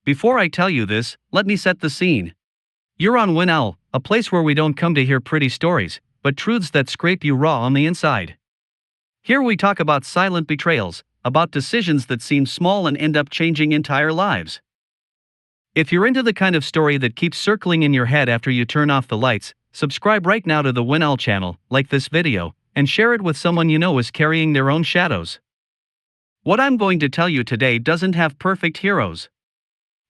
Before I tell you this, let me set the scene. You're on WinOwl, a place where we don't come to hear pretty stories, but truths that scrape you raw on the inside. Here we talk about silent betrayals, about decisions that seem small and end up changing entire lives. If you're into the kind of story that keeps circling in your head after you turn off the lights, subscribe right now to the WinOwl channel, like this video, and share it with someone you know is carrying their own shadows. What I'm going to tell you today doesn't have perfect heroes.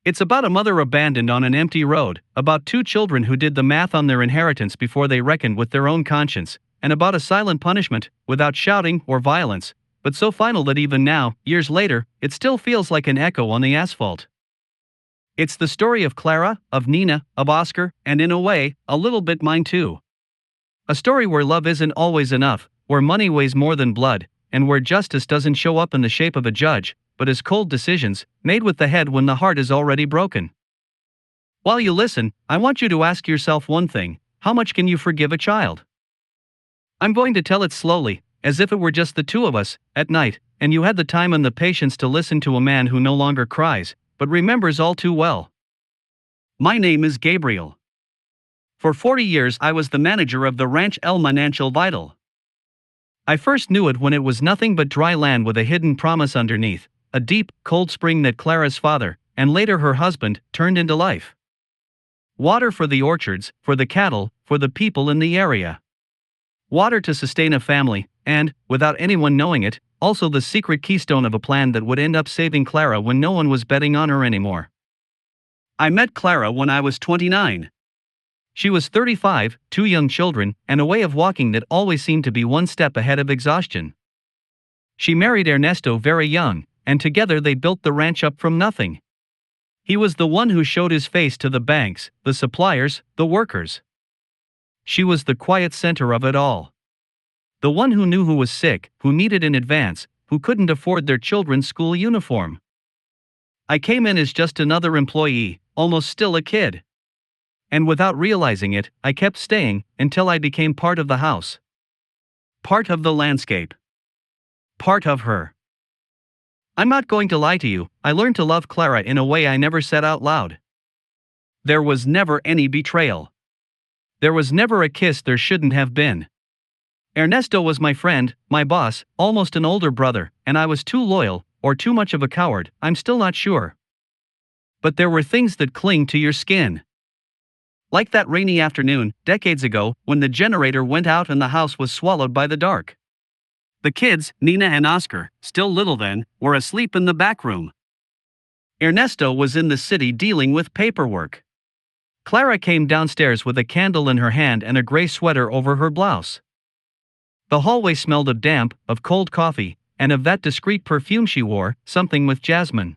It's about a mother abandoned on an empty road, about two children who did the math on their inheritance before they reckoned with their own conscience, and about a silent punishment, without shouting or violence, but so final that even now, years later, it still feels like an echo on the asphalt. It's the story of Clara, of Nina, of Oscar, and in a way, a little bit mine too. A story where love isn't always enough, where money weighs more than blood, and where justice doesn't show up in the shape of a judge, but as cold decisions, made with the head when the heart is already broken. While you listen, I want you to ask yourself one thing: how much can you forgive a child? I'm going to tell it slowly, as if it were just the two of us, at night, and you had the time and the patience to listen to a man who no longer cries, but remembers all too well. My name is Gabriel. For 40 years I was the manager of the ranch El Manantial Vital. I first knew it when it was nothing but dry land with a hidden promise underneath, a deep, cold spring that Clara's father, and later her husband, turned into life. Water for the orchards, for the cattle, for the people in the area. Water to sustain a family, and, without anyone knowing it, also the secret keystone of a plan that would end up saving Clara when no one was betting on her anymore. I met Clara when I was 29. She was 35, two young children, and a way of walking that always seemed to be one step ahead of exhaustion. She married Ernesto very young, and together they built the ranch up from nothing. He was the one who showed his face to the banks, the suppliers, the workers. She was the quiet center of it all. The one who knew who was sick, who needed in advance, who couldn't afford their children's school uniform. I came in as just another employee, almost still a kid. And without realizing it, I kept staying, until I became part of the house. Part of the landscape. Part of her. I'm not going to lie to you, I learned to love Clara in a way I never said out loud. There was never any betrayal. There was never a kiss there shouldn't have been. Ernesto was my friend, my boss, almost an older brother, and I was too loyal, or too much of a coward, I'm still not sure. But there were things that cling to your skin. Like that rainy afternoon, decades ago, when the generator went out and the house was swallowed by the dark. The kids, Nina and Oscar, still little then, were asleep in the back room. Ernesto was in the city dealing with paperwork. Clara came downstairs with a candle in her hand and a gray sweater over her blouse. The hallway smelled of damp, of cold coffee, and of that discreet perfume she wore, something with jasmine.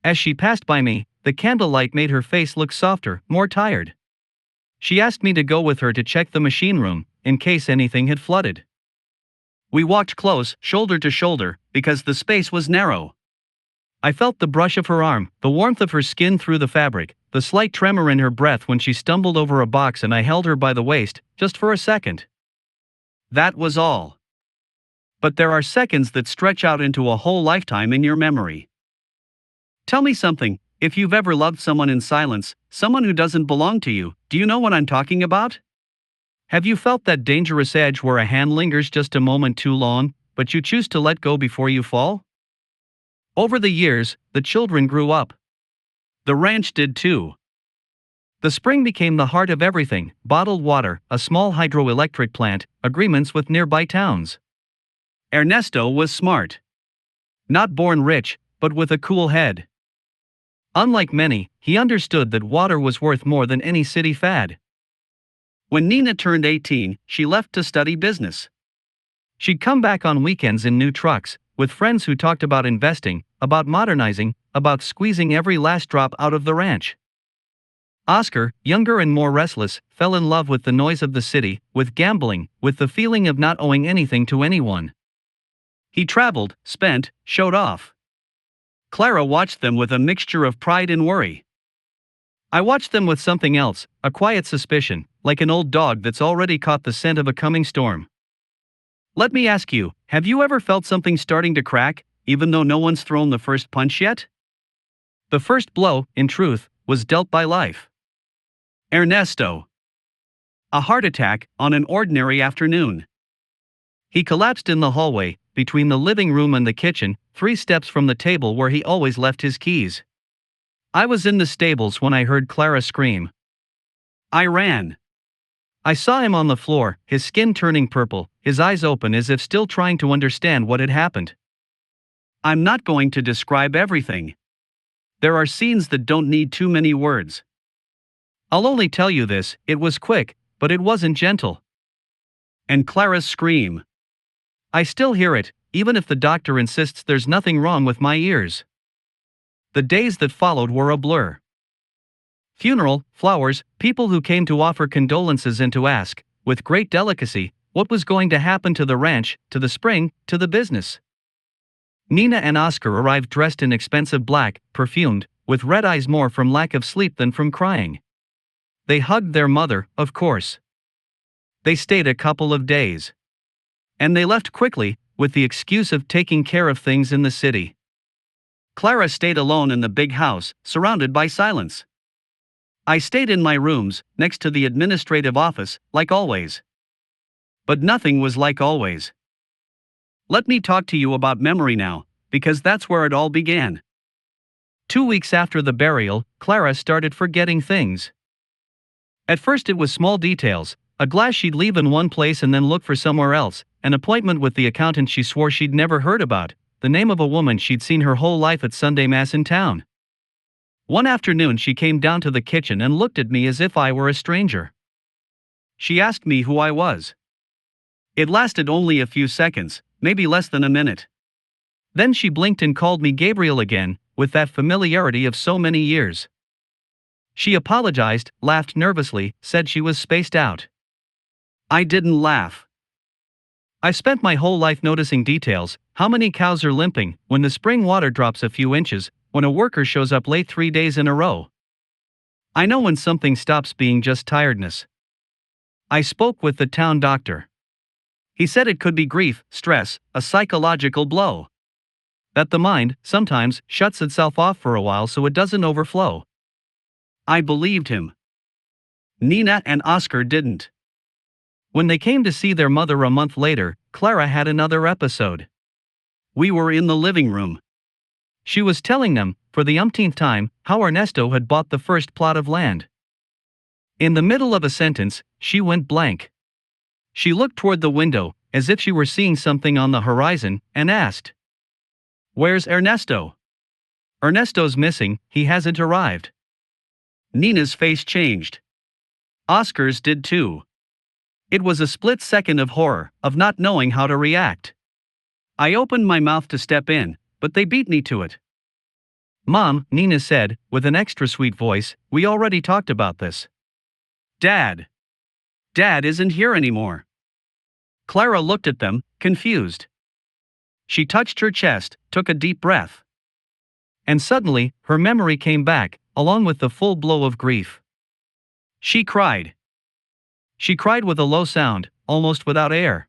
As she passed by me, the candlelight made her face look softer, more tired. She asked me to go with her to check the machine room, in case anything had flooded. We walked close, shoulder to shoulder, because the space was narrow. I felt the brush of her arm, the warmth of her skin through the fabric, the slight tremor in her breath when she stumbled over a box and I held her by the waist, just for a second. That was all. But there are seconds that stretch out into a whole lifetime in your memory. Tell me something, if you've ever loved someone in silence, someone who doesn't belong to you, do you know what I'm talking about? Have you felt that dangerous edge where a hand lingers just a moment too long, but you choose to let go before you fall? Over the years, the children grew up. The ranch did too. The spring became the heart of everything: bottled water, a small hydroelectric plant, agreements with nearby towns. Ernesto was smart. Not born rich, but with a cool head. Unlike many, he understood that water was worth more than any city fad. When Nina turned 18, she left to study business. She'd come back on weekends in new trucks, with friends who talked about investing, about modernizing, about squeezing every last drop out of the ranch. Oscar, younger and more restless, fell in love with the noise of the city, with gambling, with the feeling of not owing anything to anyone. He traveled, spent, showed off. Clara watched them with a mixture of pride and worry. I watched them with something else, a quiet suspicion, like an old dog that's already caught the scent of a coming storm. Let me ask you, have you ever felt something starting to crack, even though no one's thrown the first punch yet? The first blow, in truth, was dealt by life. Ernesto. A heart attack on an ordinary afternoon. He collapsed in the hallway, between the living room and the kitchen, 3 steps from the table where he always left his keys. I was in the stables when I heard Clara scream. I ran. I saw him on the floor, his skin turning purple, his eyes open as if still trying to understand what had happened. I'm not going to describe everything. There are scenes that don't need too many words. I'll only tell you this: it was quick, but it wasn't gentle. And Clara's scream. I still hear it, even if the doctor insists there's nothing wrong with my ears. The days that followed were a blur. Funeral, flowers, people who came to offer condolences and to ask, with great delicacy, what was going to happen to the ranch, to the spring, to the business. Nina and Oscar arrived dressed in expensive black, perfumed, with red eyes more from lack of sleep than from crying. They hugged their mother, of course. They stayed a couple of days. And they left quickly, with the excuse of taking care of things in the city. Clara stayed alone in the big house, surrounded by silence. I stayed in my rooms, next to the administrative office, like always. But nothing was like always. Let me talk to you about memory now, because that's where it all began. 2 weeks after the burial, Clara started forgetting things. At first it was small details: a glass she'd leave in one place and then look for somewhere else, an appointment with the accountant she swore she'd never heard about, the name of a woman she'd seen her whole life at Sunday Mass in town. One afternoon she came down to the kitchen and looked at me as if I were a stranger. She asked me who I was. It lasted only a few seconds, maybe less than a minute. Then she blinked and called me Gabriel again, with that familiarity of so many years. She apologized, laughed nervously, said she was spaced out. I didn't laugh. I spent my whole life noticing details: how many cows are limping, when the spring water drops a few inches, when a worker shows up late 3 days in a row. I know when something stops being just tiredness. I spoke with the town doctor. He said it could be grief, stress, a psychological blow. That the mind, sometimes, shuts itself off for a while so it doesn't overflow. I believed him. Nina and Oscar didn't. When they came to see their mother a month later, Clara had another episode. We were in the living room. She was telling them, for the umpteenth time, how Ernesto had bought the first plot of land. In the middle of a sentence, she went blank. She looked toward the window, as if she were seeing something on the horizon, and asked, "Where's Ernesto?" "Ernesto's missing, he hasn't arrived." Nina's face changed. Oscar's did too. It was a split second of horror, of not knowing how to react. I opened my mouth to step in, but they beat me to it. "Mom," Nina said, with an extra sweet voice, "we already talked about this." "Dad. Dad isn't here anymore." Clara looked at them, confused. She touched her chest, took a deep breath. And suddenly, her memory came back, along with the full blow of grief. She cried. She cried with a low sound, almost without air.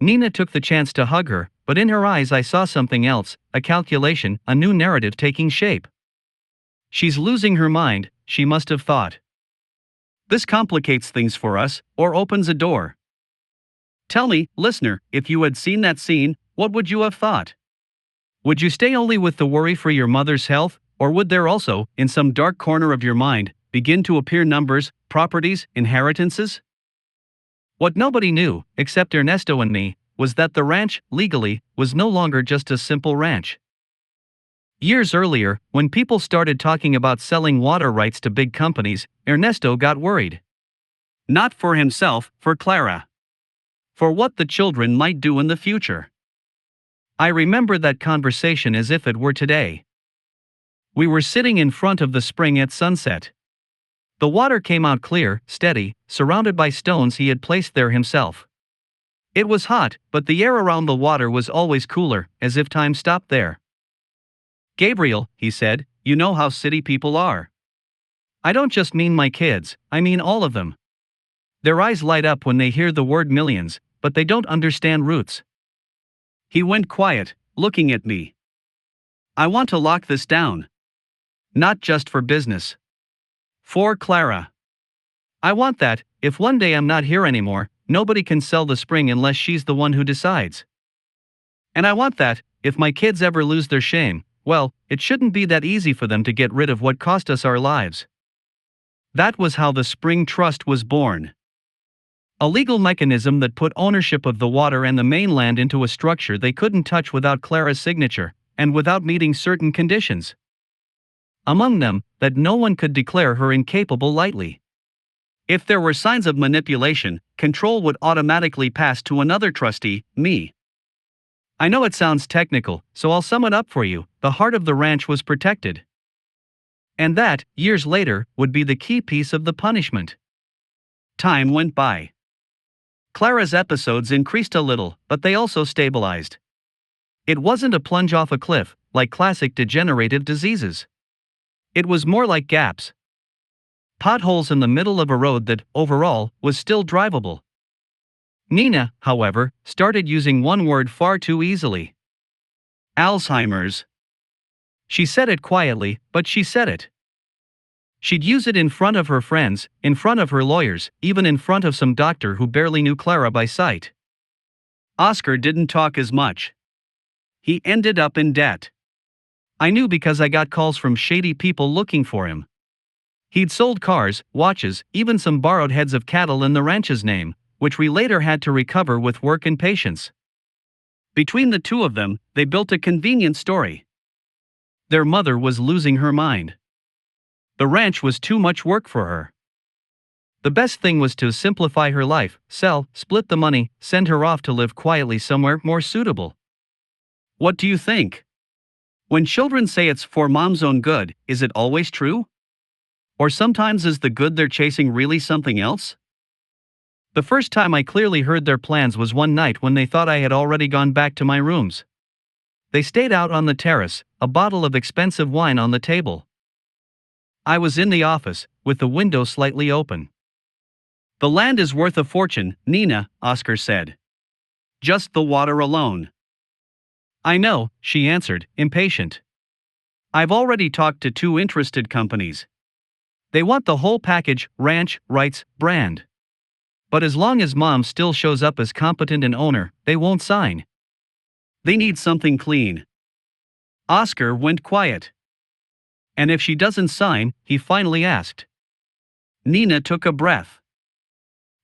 Nina took the chance to hug her, but in her eyes I saw something else, a calculation, a new narrative taking shape. "She's losing her mind," she must have thought. "This complicates things for us, or opens a door." Tell me, listener, if you had seen that scene, what would you have thought? Would you stay only with the worry for your mother's health, or would there also, in some dark corner of your mind, begin to appear numbers, properties, inheritances? What nobody knew, except Ernesto and me, was that the ranch, legally, was no longer just a simple ranch. Years earlier, when people started talking about selling water rights to big companies, Ernesto got worried. Not for himself, for Clara. For what the children might do in the future. I remember that conversation as if it were today. We were sitting in front of the spring at sunset. The water came out clear, steady, surrounded by stones he had placed there himself. It was hot, but the air around the water was always cooler, as if time stopped there. "Gabriel," he said, "you know how city people are. I don't just mean my kids, I mean all of them. Their eyes light up when they hear the word millions, but they don't understand roots." He went quiet, looking at me. "I want to lock this down. not just for business. For Clara. I want that, if one day I'm not here anymore, nobody can sell the spring unless she's the one who decides. And I want that, if my kids ever lose their shame, well, it shouldn't be that easy for them to get rid of what cost us our lives. That was how the Spring Trust was born. A legal mechanism that put ownership of the water and the mainland into a structure they couldn't touch without Clara's signature, and without meeting certain conditions. Among them, that no one could declare her incapable lightly. If there were signs of manipulation, control would automatically pass to another trustee, me. I know it sounds technical, so I'll sum it up for you. The heart of the ranch was protected. And that, years later, would be the key piece of the punishment. Time went by. Clara's episodes increased a little, but they also stabilized. It wasn't a plunge off a cliff, like classic degenerative diseases. It was more like gaps. Potholes in the middle of a road that, overall, was still drivable. Nina, however, started using one word far too easily. Alzheimer's. She said it quietly, but she said it. She'd use it in front of her friends, in front of her lawyers, even in front of some doctor who barely knew Clara by sight. Oscar didn't talk as much. He ended up in debt. I knew because I got calls from shady people looking for him. He'd sold cars, watches, even some borrowed heads of cattle in the ranch's name, which we later had to recover with work and patience. Between the two of them, they built a convenient story. Their mother was losing her mind. The ranch was too much work for her. The best thing was to simplify her life, sell, split the money, send her off to live quietly somewhere more suitable. What do you think? When children say it's for mom's own good, is it always true? Or sometimes is the good they're chasing really something else? The first time I clearly heard their plans was one night when they thought I had already gone back to my rooms. They stayed out on the terrace, a bottle of expensive wine on the table. I was in the office, with the window slightly open. The land is worth a fortune, Nina, Oscar said. Just the water alone. I know, she answered, impatient. I've already talked to 2 interested companies. They want the whole package, ranch, rights, brand. But as long as mom still shows up as competent an owner, they won't sign. They need something clean. Oscar went quiet. And if she doesn't sign, he finally asked. Nina took a breath.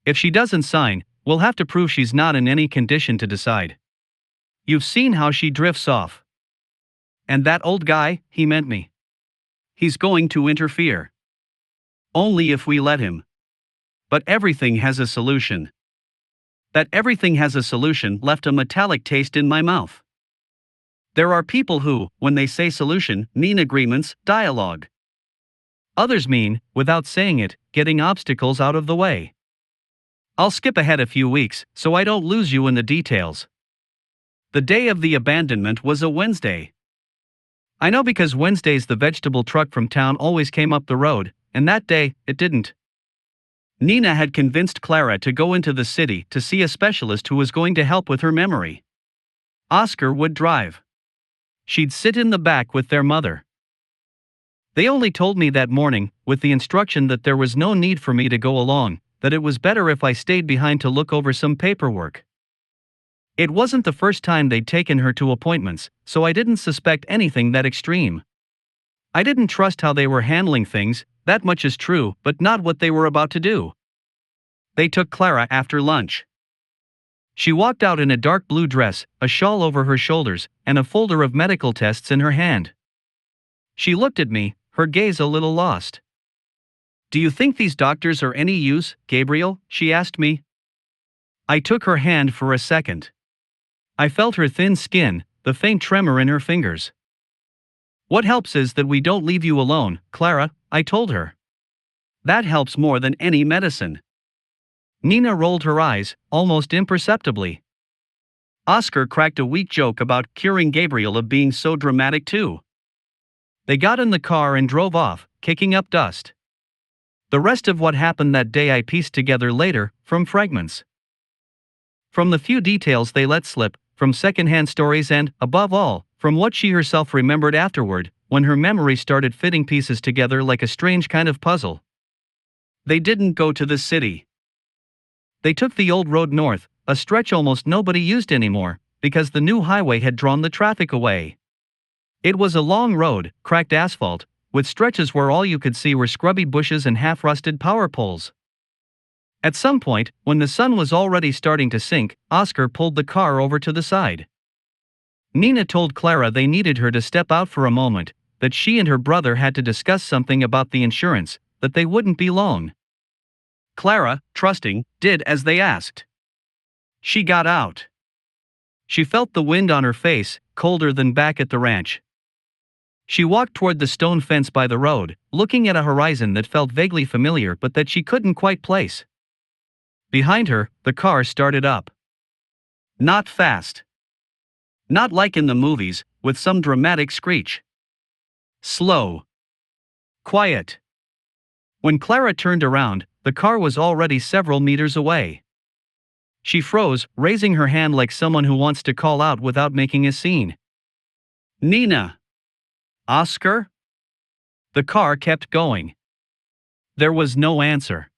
If she doesn't sign, we'll have to prove she's not in any condition to decide. You've seen how she drifts off. And that old guy, he meant me. He's going to interfere. Only if we let him. But everything has a solution. That everything has a solution left a metallic taste in my mouth. There are people who, when they say solution, mean agreements, dialogue. Others mean, without saying it, getting obstacles out of the way. I'll skip ahead a few weeks, so I don't lose you in the details. The day of the abandonment was a Wednesday. I know because Wednesdays the vegetable truck from town always came up the road, and that day, it didn't. Nina had convinced Clara to go into the city to see a specialist who was going to help with her memory. Oscar would drive. She'd sit in the back with their mother. They only told me that morning, with the instruction that there was no need for me to go along, that it was better if I stayed behind to look over some paperwork. It wasn't the first time they'd taken her to appointments, so I didn't suspect anything that extreme. I didn't trust how they were handling things, that much is true, but not what they were about to do. They took Clara after lunch. She walked out in a dark blue dress, a shawl over her shoulders, and a folder of medical tests in her hand. She looked at me, her gaze a little lost. Do you think these doctors are any use, Gabriel? She asked me. I took her hand for a second. I felt her thin skin, the faint tremor in her fingers. What helps is that we don't leave you alone, Clara, I told her. That helps more than any medicine. Nina rolled her eyes, almost imperceptibly. Oscar cracked a weak joke about curing Gabriel of being so dramatic too. They got in the car and drove off, kicking up dust. The rest of what happened that day I pieced together later, from fragments. From the few details they let slip, from secondhand stories and, above all, from what she herself remembered afterward, when her memory started fitting pieces together like a strange kind of puzzle. They didn't go to the city. They took the old road north, a stretch almost nobody used anymore, because the new highway had drawn the traffic away. It was a long road, cracked asphalt, with stretches where all you could see were scrubby bushes and half-rusted power poles. At some point, when the sun was already starting to sink, Oscar pulled the car over to the side. Nina told Clara they needed her to step out for a moment, that she and her brother had to discuss something about the insurance, that they wouldn't be long. Clara, trusting, did as they asked. She got out. She felt the wind on her face, colder than back at the ranch. She walked toward the stone fence by the road, looking at a horizon that felt vaguely familiar but that she couldn't quite place. Behind her, the car started up. Not fast. Not like in the movies, with some dramatic screech. Slow. Quiet. When Clara turned around, the car was already several meters away. She froze, raising her hand like someone who wants to call out without making a scene. Nina! Oscar? The car kept going. There was no answer.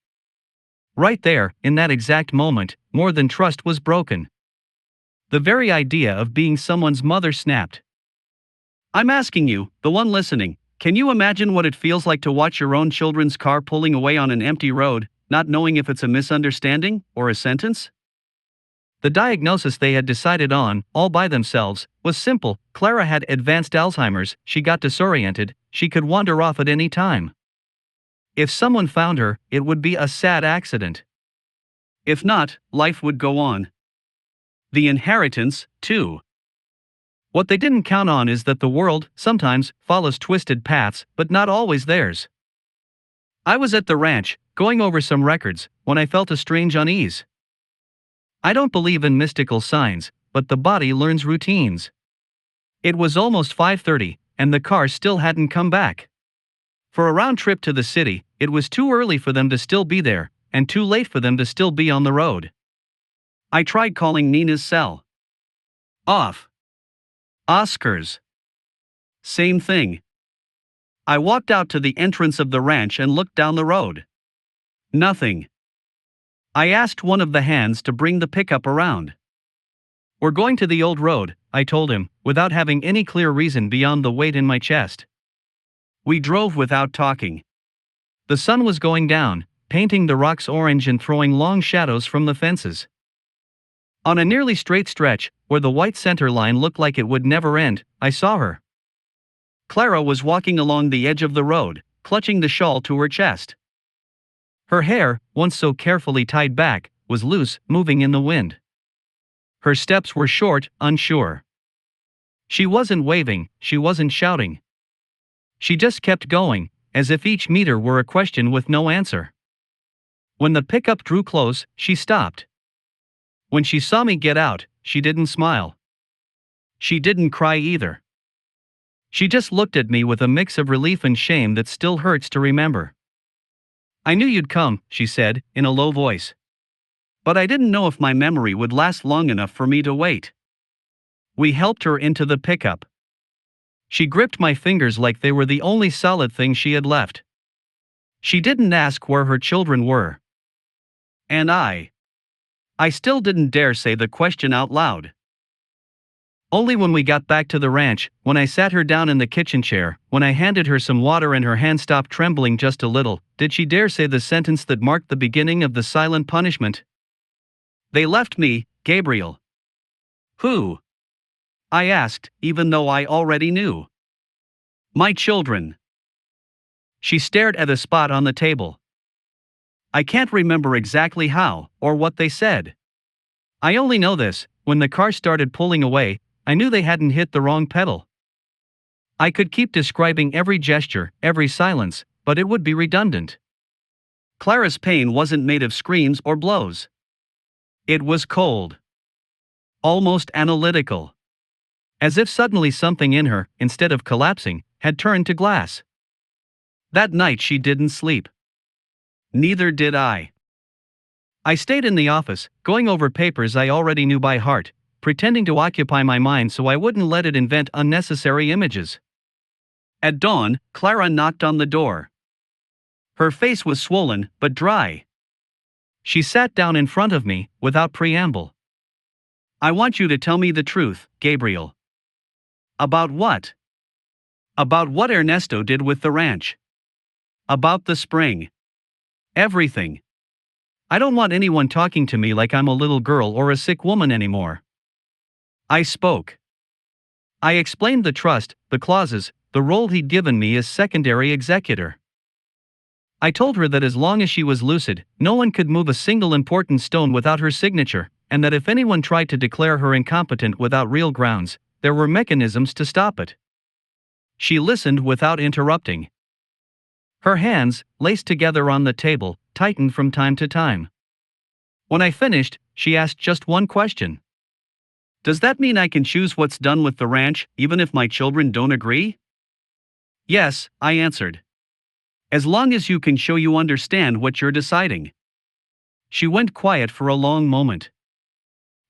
Right there, in that exact moment, more than trust was broken. The very idea of being someone's mother snapped. I'm asking you, the one listening, can you imagine what it feels like to watch your own children's car pulling away on an empty road, not knowing if it's a misunderstanding or a sentence? The diagnosis they had decided on, all by themselves, was simple. Clara had advanced Alzheimer's, she got disoriented, she could wander off at any time. If someone found her, it would be a sad accident. If not, life would go on. The inheritance, too. What they didn't count on is that the world, sometimes, follows twisted paths, but not always theirs. I was at the ranch, going over some records, when I felt a strange unease. I don't believe in mystical signs, but the body learns routines. It was almost 5:30, and the car still hadn't come back. For a round trip to the city, it was too early for them to still be there, and too late for them to still be on the road. I tried calling Nina's cell. Off. Oscar's. Same thing. I walked out to the entrance of the ranch and looked down the road. Nothing. I asked one of the hands to bring the pickup around. We're going to the old road, I told him, without having any clear reason beyond the weight in my chest. We drove without talking. The sun was going down, painting the rocks orange and throwing long shadows from the fences. On a nearly straight stretch, where the white center line looked like it would never end, I saw her. Clara was walking along the edge of the road, clutching the shawl to her chest. Her hair, once so carefully tied back, was loose, moving in the wind. Her steps were short, unsure. She wasn't waving, she wasn't shouting. She just kept going, as if each meter were a question with no answer. When the pickup drew close, she stopped. When she saw me get out, she didn't smile. She didn't cry either. She just looked at me with a mix of relief and shame that still hurts to remember. I knew you'd come, she said, in a low voice. But I didn't know if my memory would last long enough for me to wait. We helped her into the pickup. She gripped my fingers like they were the only solid thing she had left. She didn't ask where her children were. And I still didn't dare say the question out loud. Only when we got back to the ranch, when I sat her down in the kitchen chair, when I handed her some water and her hand stopped trembling just a little, did she dare say the sentence that marked the beginning of the silent punishment. They left me, Gabriel. Who? I asked, even though I already knew. My children. She stared at a spot on the table. I can't remember exactly how, or what they said. I only know this, when the car started pulling away, I knew they hadn't hit the wrong pedal. I could keep describing every gesture, every silence, but it would be redundant. Clara's pain wasn't made of screams or blows. It was cold. Almost analytical. As if suddenly something in her, instead of collapsing, had turned to glass. That night she didn't sleep. Neither did I. I stayed in the office, going over papers I already knew by heart, pretending to occupy my mind so I wouldn't let it invent unnecessary images. At dawn, Clara knocked on the door. Her face was swollen, but dry. She sat down in front of me, without preamble. I want you to tell me the truth, Gabriel. About what? About what Ernesto did with the ranch. About the spring. Everything. I don't want anyone talking to me like I'm a little girl or a sick woman anymore. I spoke. I explained the trust, the clauses, the role he'd given me as secondary executor. I told her that as long as she was lucid, no one could move a single important stone without her signature, and that if anyone tried to declare her incompetent without real grounds, there were mechanisms to stop it. She listened without interrupting. Her hands, laced together on the table, tightened from time to time. When I finished, she asked just one question. Does that mean I can choose what's done with the ranch, even if my children don't agree? Yes, I answered. As long as you can show you understand what you're deciding. She went quiet for a long moment.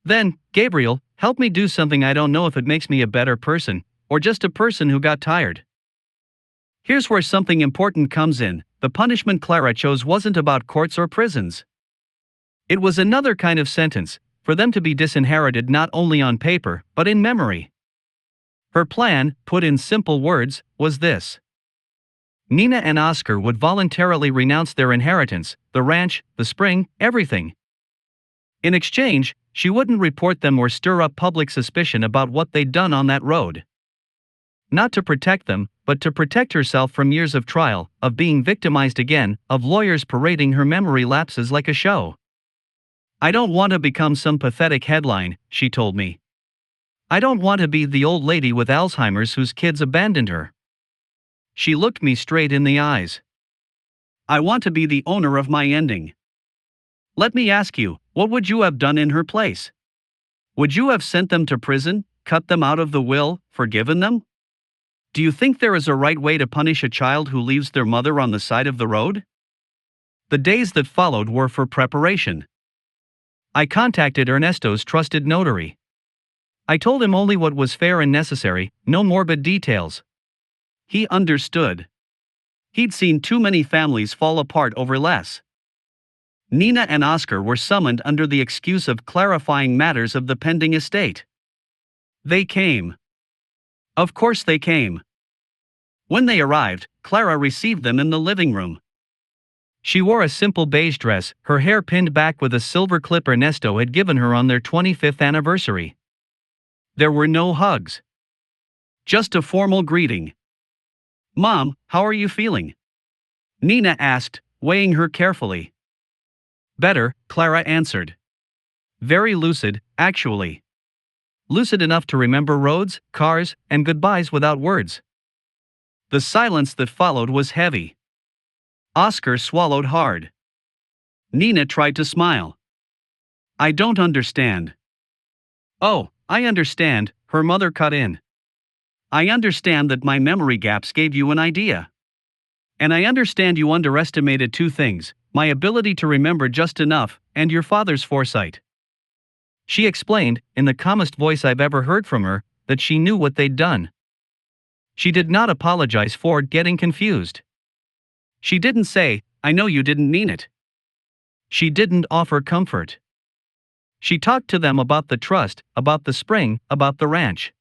Then, Gabriel, help me do something. I don't know if it makes me a better person, or just a person who got tired. Here's where something important comes in. The punishment Clara chose wasn't about courts or prisons. It was another kind of sentence, for them to be disinherited not only on paper, but in memory. Her plan, put in simple words, was this. Nina and Oscar would voluntarily renounce their inheritance, the ranch, the spring, everything. In exchange, she wouldn't report them or stir up public suspicion about what they'd done on that road. Not to protect them, but to protect herself from years of trial, of being victimized again, of lawyers parading her memory lapses like a show. I don't want to become some pathetic headline, she told me. I don't want to be the old lady with Alzheimer's whose kids abandoned her. She looked me straight in the eyes. I want to be the owner of my ending. Let me ask you, what would you have done in her place? Would you have sent them to prison, cut them out of the will, forgiven them? Do you think there is a right way to punish a child who leaves their mother on the side of the road? The days that followed were for preparation. I contacted Ernesto's trusted notary. I told him only what was fair and necessary, no morbid details. He understood. He'd seen too many families fall apart over less. Nina and Oscar were summoned under the excuse of clarifying matters of the pending estate. They came. Of course they came. When they arrived, Clara received them in the living room. She wore a simple beige dress, her hair pinned back with a silver clip Ernesto had given her on their 25th anniversary. There were no hugs. Just a formal greeting. Mom, how are you feeling? Nina asked, weighing her carefully. Better, Clara answered. Very lucid, actually. Lucid enough to remember roads, cars, and goodbyes without words. The silence that followed was heavy. Oscar swallowed hard. Nina tried to smile. I don't understand. Oh, I understand, her mother cut in. I understand that my memory gaps gave you an idea. And I understand you underestimated two things, my ability to remember just enough, and your father's foresight. She explained, in the calmest voice I've ever heard from her, that she knew what they'd done. She did not apologize for getting confused. She didn't say, I know you didn't mean it. She didn't offer comfort. She talked to them about the trust, about the spring, about the ranch.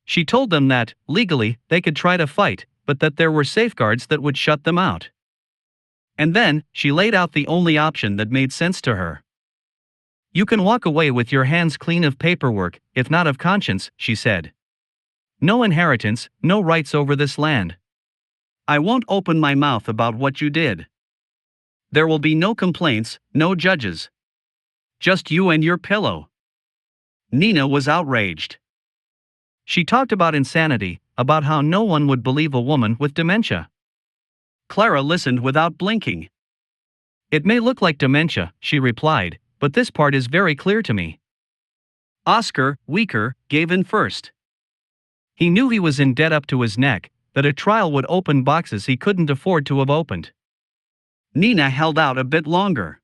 She told them that, legally, they could try to fight, but that there were safeguards that would shut them out. And then, she laid out the only option that made sense to her. You can walk away with your hands clean of paperwork, if not of conscience, she said. No inheritance, no rights over this land. I won't open my mouth about what you did. There will be no complaints, no judges. Just you and your pillow. Nina was outraged. She talked about insanity, about how no one would believe a woman with dementia. Clara listened without blinking. It may look like dementia, she replied, but this part is very clear to me. Oscar, weaker, gave in first. He knew he was in debt up to his neck, that a trial would open boxes he couldn't afford to have opened. Nina held out a bit longer.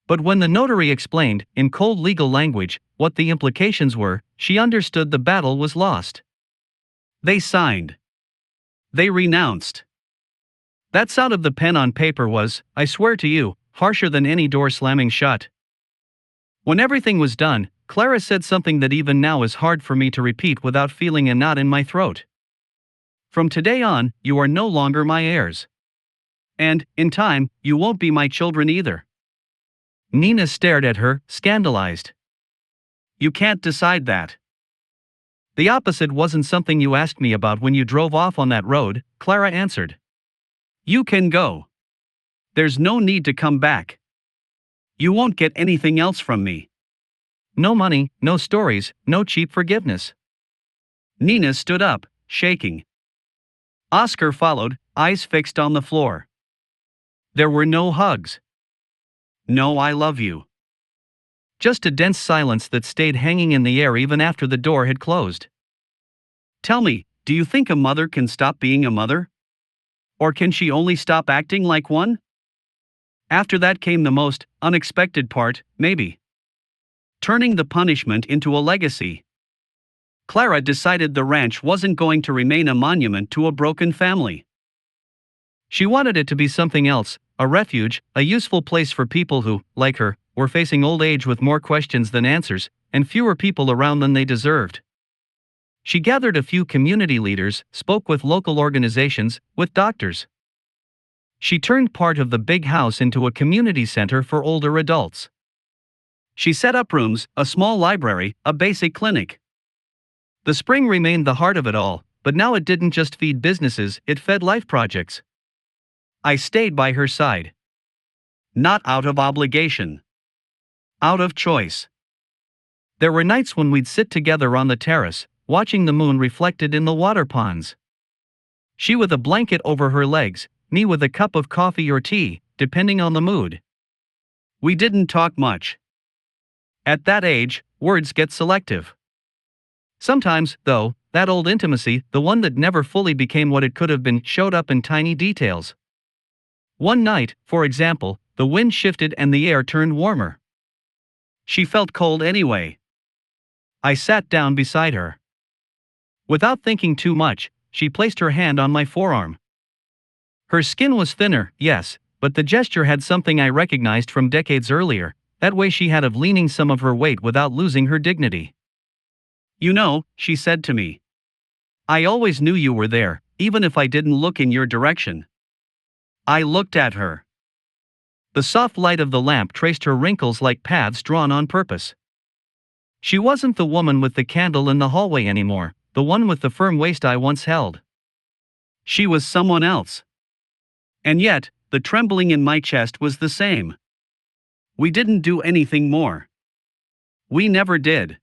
But when the notary explained, in cold legal language, what the implications were, she understood the battle was lost. They signed. They renounced. That sound of the pen on paper was, I swear to you, harsher than any door slamming shut. When everything was done, Clara said something that even now is hard for me to repeat without feeling a knot in my throat. From today on, you are no longer my heirs. And, in time, you won't be my children either. Nina stared at her, scandalized. You can't decide that. The opposite wasn't something you asked me about when you drove off on that road, Clara answered. You can go. There's no need to come back. You won't get anything else from me. No money, no stories, no cheap forgiveness. Nina stood up, shaking. Oscar followed, eyes fixed on the floor. There were no hugs. No I love you. Just a dense silence that stayed hanging in the air even after the door had closed. Tell me, do you think a mother can stop being a mother? Or can she only stop acting like one? After that came the most unexpected part, maybe. Turning the punishment into a legacy. Clara decided the ranch wasn't going to remain a monument to a broken family. She wanted it to be something else, a refuge, a useful place for people who, like her, were facing old age with more questions than answers, and fewer people around than they deserved. She gathered a few community leaders, spoke with local organizations, with doctors. She turned part of the big house into a community center for older adults. She set up rooms, a small library, a basic clinic. The spring remained the heart of it all, but now it didn't just feed businesses, it fed life projects. I stayed by her side. Not out of obligation. Out of choice. There were nights when we'd sit together on the terrace, watching the moon reflected in the water ponds. She with a blanket over her legs, me with a cup of coffee or tea, depending on the mood. We didn't talk much. At that age, words get selective. Sometimes, though, that old intimacy, the one that never fully became what it could have been, showed up in tiny details. One night, for example, the wind shifted and the air turned warmer. She felt cold anyway. I sat down beside her. Without thinking too much, she placed her hand on my forearm. Her skin was thinner, yes, but the gesture had something I recognized from decades earlier, that way she had of leaning some of her weight without losing her dignity. You know, she said to me. I always knew you were there, even if I didn't look in your direction. I looked at her. The soft light of the lamp traced her wrinkles like paths drawn on purpose. She wasn't the woman with the candle in the hallway anymore, the one with the firm waist I once held. She was someone else. And yet, the trembling in my chest was the same. We didn't do anything more. We never did.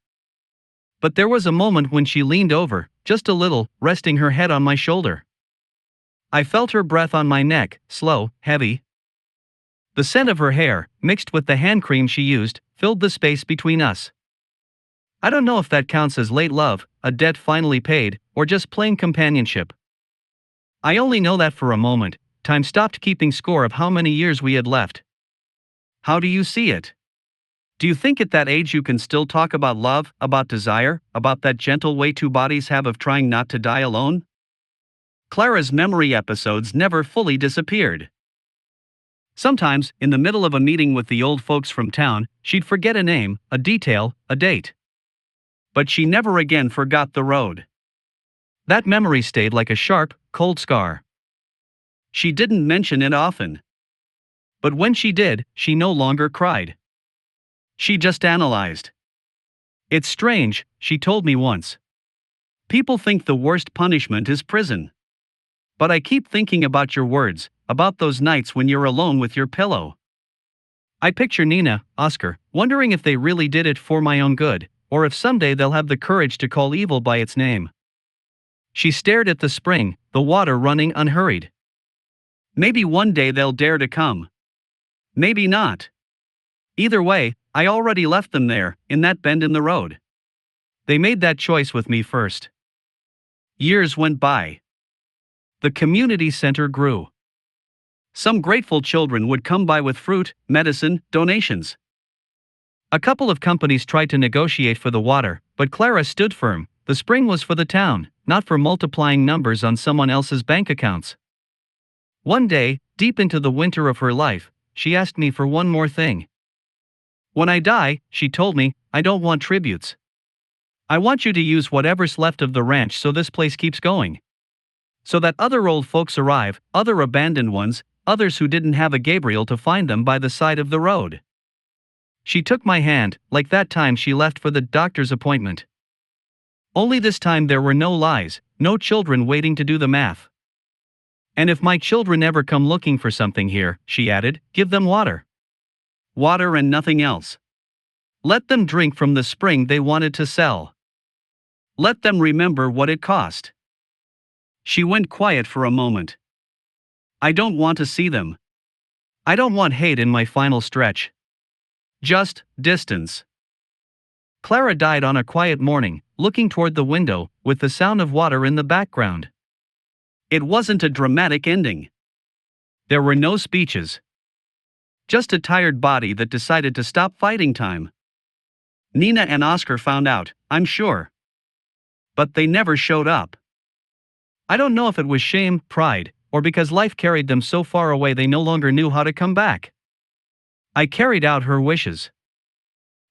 But there was a moment when she leaned over, just a little, resting her head on my shoulder. I felt her breath on my neck, slow, heavy. The scent of her hair, mixed with the hand cream she used, filled the space between us. I don't know if that counts as late love, a debt finally paid, or just plain companionship. I only know that for a moment, time stopped keeping score of how many years we had left. How do you see it? Do you think at that age you can still talk about love, about desire, about that gentle way two bodies have of trying not to die alone? Clara's memory episodes never fully disappeared. Sometimes, in the middle of a meeting with the old folks from town, she'd forget a name, a detail, a date. But she never again forgot the road. That memory stayed like a sharp, cold scar. She didn't mention it often. But when she did, she no longer cried. She just analyzed. It's strange, she told me once. People think the worst punishment is prison. But I keep thinking about your words, about those nights when you're alone with your pillow. I picture Nina, Oscar, wondering if they really did it for my own good, or if someday they'll have the courage to call evil by its name. She stared at the spring, the water running unhurried. Maybe one day they'll dare to come. Maybe not. Either way, I already left them there, in that bend in the road. They made that choice with me first. Years went by. The community center grew. Some grateful children would come by with fruit, medicine, donations. A couple of companies tried to negotiate for the water, but Clara stood firm. The spring was for the town, not for multiplying numbers on someone else's bank accounts. One day, deep into the winter of her life, she asked me for one more thing. When I die, she told me, I don't want tributes. I want you to use whatever's left of the ranch so this place keeps going. So that other old folks arrive, other abandoned ones, others who didn't have a Gabriel to find them by the side of the road. She took my hand, like that time she left for the doctor's appointment. Only this time there were no lies, no children waiting to do the math. And if my children ever come looking for something here, she added, give them water. Water and nothing else. Let them drink from the spring they wanted to sell. Let them remember what it cost. She went quiet for a moment. I don't want to see them. I don't want hate in my final stretch. Just distance. Clara died on a quiet morning, looking toward the window, with the sound of water in the background. It wasn't a dramatic ending. There were no speeches. Just a tired body that decided to stop fighting time. Nina and Oscar found out, I'm sure. But they never showed up. I don't know if it was shame, pride, or because life carried them so far away they no longer knew how to come back. I carried out her wishes.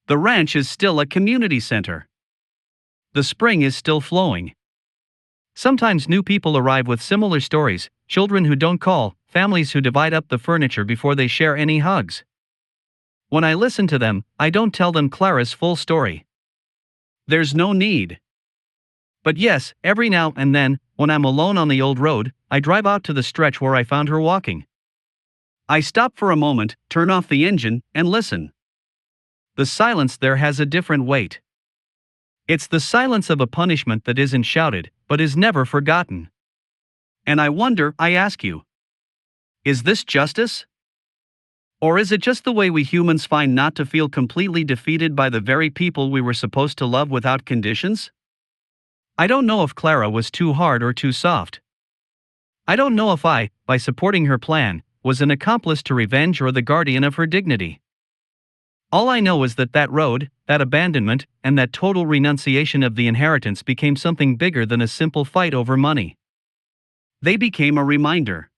The ranch is still a community center. The spring is still flowing. Sometimes new people arrive with similar stories, children who don't call, families who divide up the furniture before they share any hugs. When I listen to them, I don't tell them Clara's full story. There's no need. But yes, every now and then, when I'm alone on the old road, I drive out to the stretch where I found her walking. I stop for a moment, turn off the engine, and listen. The silence there has a different weight. It's the silence of a punishment that isn't shouted, but is never forgotten. And I wonder, I ask you, is this justice? Or is it just the way we humans find not to feel completely defeated by the very people we were supposed to love without conditions? I don't know if Clara was too hard or too soft. I don't know if I, by supporting her plan, was an accomplice to revenge or the guardian of her dignity. All I know is that that road, that abandonment, and that total renunciation of the inheritance became something bigger than a simple fight over money. They became a reminder.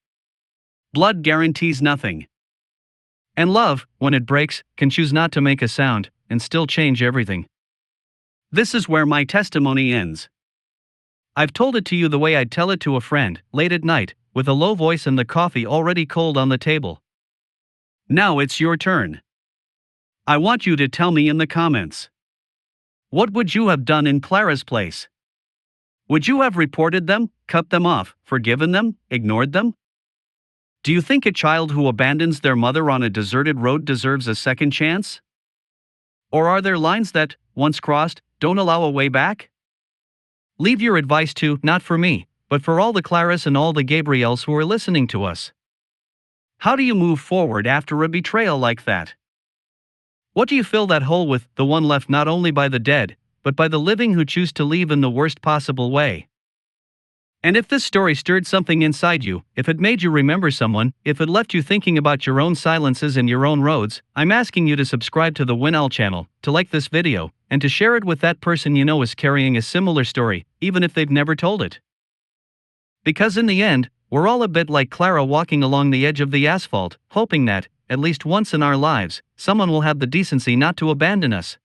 Blood guarantees nothing. And love, when it breaks, can choose not to make a sound, and still change everything. This is where my testimony ends. I've told it to you the way I'd tell it to a friend, late at night, with a low voice and the coffee already cold on the table. Now it's your turn. I want you to tell me in the comments. What would you have done in Clara's place? Would you have reported them, cut them off, forgiven them, ignored them? Do you think a child who abandons their mother on a deserted road deserves a second chance? Or are there lines that, once crossed, don't allow a way back? Leave your advice to, not for me, but for all the Claras and all the Gabriels who are listening to us. How do you move forward after a betrayal like that? What do you fill that hole with, the one left not only by the dead, but by the living who choose to leave in the worst possible way? And if this story stirred something inside you, if it made you remember someone, if it left you thinking about your own silences and your own roads, I'm asking you to subscribe to the WinOwl channel, to like this video, and to share it with that person you know is carrying a similar story, even if they've never told it. Because in the end, we're all a bit like Clara walking along the edge of the asphalt, hoping that, at least once in our lives, someone will have the decency not to abandon us.